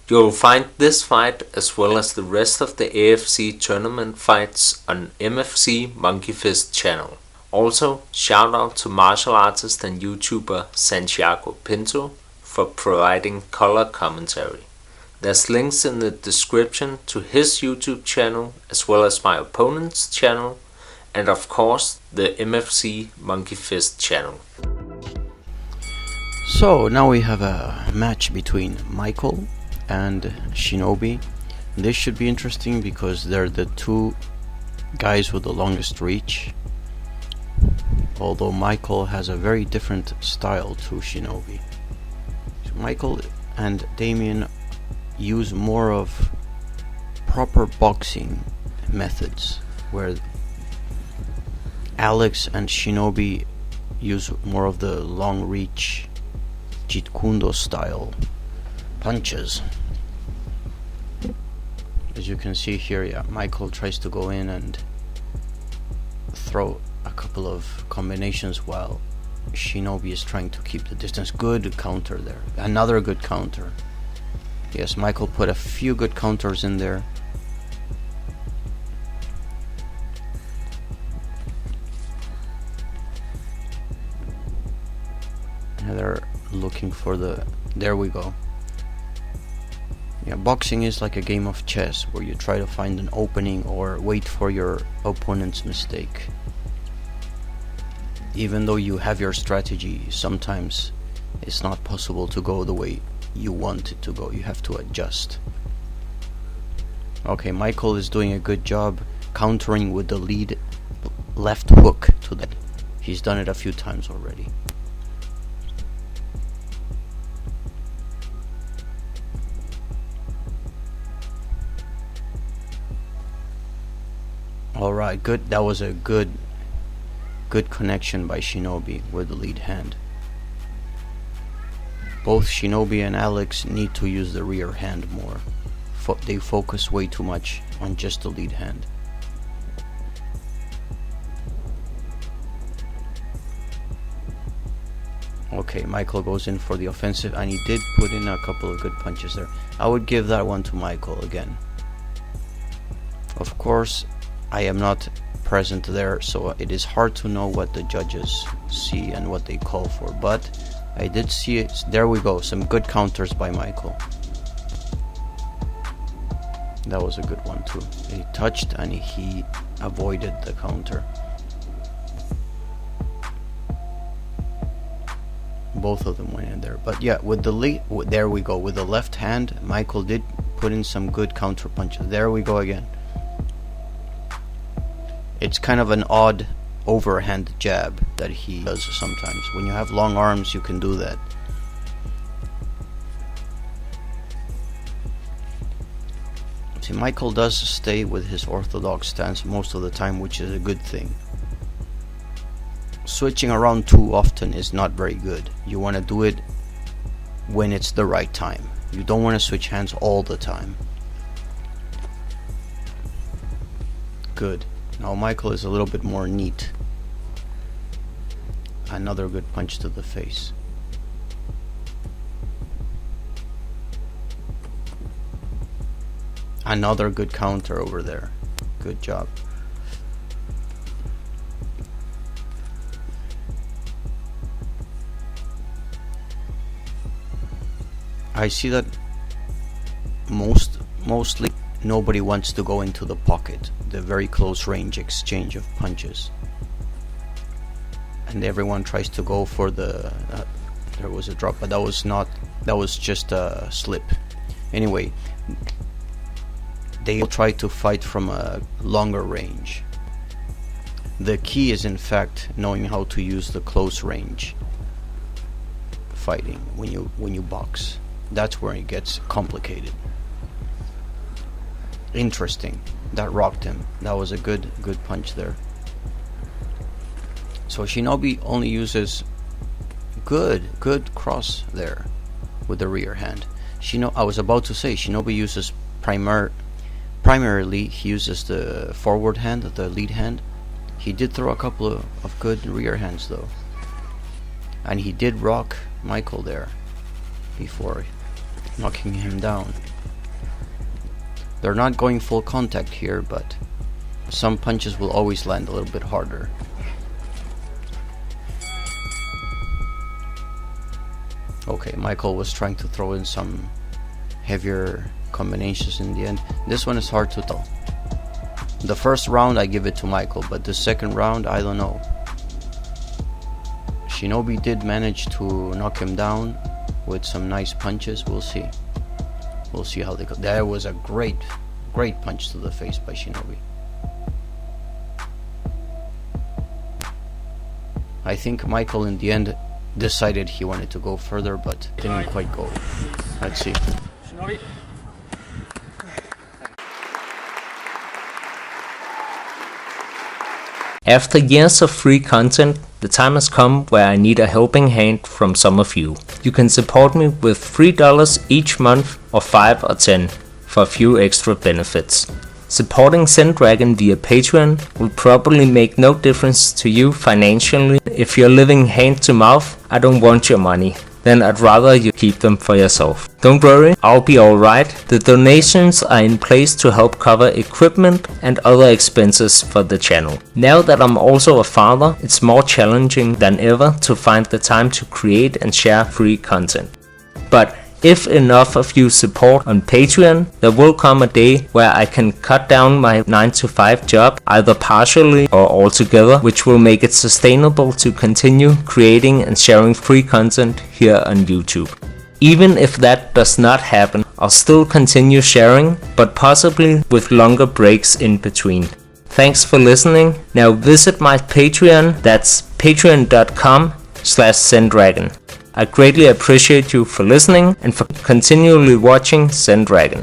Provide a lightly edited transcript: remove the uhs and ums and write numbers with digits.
You'll find this fight as well as the rest of the AFC tournament fights on MFC Monkey Fist channel. Also, shout out to martial artist and YouTuber Santiago Pinto for providing color commentary. There's links in the description to his YouTube channel as well as my opponent's channel, and of course the MFC Monkey Fist channel. So now we have a match between Michael and Shinobi. This should be interesting because they're the two guys with the longest reach, although Michael has a very different style to Shinobi. So Michael and Damien use more of proper boxing methods, where Alex and Shinobi use more of the long reach Jeet Kune Do style punches. As you can see here, yeah, Michael tries to go in and throw a couple of combinations while Shinobi is trying to keep the distance. Good counter there. Another good counter. Yes, Michael put a few good counters in there. And they're looking for the... There we go. Yeah, boxing is like a game of chess where you try to find an opening or wait for your opponent's mistake. Even though you have your strategy, sometimes it's not possible to go the way you want it to go. You have to adjust. Okay, Michael is doing a good job countering with the lead left hook to that. He's done it a few times already. Alright, good. That was a good connection by Shinobi with the lead hand. Both Shinobi and Alex need to use the rear hand more. They focus way too much on just the lead hand. Okay, Michael goes in for the offensive, and he did put in a couple of good punches there. I would give that one to Michael again. Of course, I am not present there, so it is hard to know what the judges see and what they call for, but I did see it. There we go, some good counters by Michael. That was a good one too. He touched and he avoided the counter. Both of them went in there, but yeah, with the there we go, with the left hand, Michael did put in some good counter punches. There we go again. It's kind of an odd overhand jab that he does sometimes. When you have long arms, you can do that. See, Michael does stay with his orthodox stance most of the time, which is a good thing. Switching around too often is not very good. You want to do it when it's the right time. You don't want to switch hands all the time. Good. Now Michael is a little bit more neat. Another good punch to the face. Another good counter over there. Good job. I see that mostly nobody wants to go into the pocket, the very close range exchange of punches, and everyone tries to go for the there was a drop, but that was just a slip. Anyway, they will try to fight from a longer range. The key is in fact knowing how to use the close range fighting when you box. That's where it gets complicated. Interesting. That rocked him. That was a good punch there. So Shinobi only uses good cross there with the rear hand. I was about to say Shinobi uses primarily he uses the forward hand, the lead hand. He did throw a couple of good rear hands though, and he did rock Michael there before knocking him down. They're not going full contact here, but some punches will always land a little bit harder. Okay, Michael was trying to throw in some heavier combinations in the end. This one is hard to tell. The first round I give it to Michael, but the second round I don't know. Shinobi did manage to knock him down with some nice punches. We'll see. We'll see how they go. That was a great punch to the face by Shinobi. I think Michael in the end decided he wanted to go further, but didn't quite go. Let's see. Shinobi. After years of free content, the time has come where I need a helping hand from some of you. You can support me with $3 each month or 5 or 10 for a few extra benefits. Supporting Zen-Dragon via Patreon will probably make no difference to you financially. If you're living hand to mouth, I don't want your money. Then I'd rather you keep them for yourself. Don't worry, I'll be alright. The donations are in place to help cover equipment and other expenses for the channel. Now that I'm also a father, it's more challenging than ever to find the time to create and share free content. But if enough of you support on Patreon, there will come a day where I can cut down my 9-to-5 job, either partially or altogether, which will make it sustainable to continue creating and sharing free content here on YouTube. Even if that does not happen, I'll still continue sharing, but possibly with longer breaks in between. Thanks for listening. Now visit my Patreon, that's patreon.com/Zen-Dragon. I greatly appreciate you for listening and for continually watching Zen-Dragon.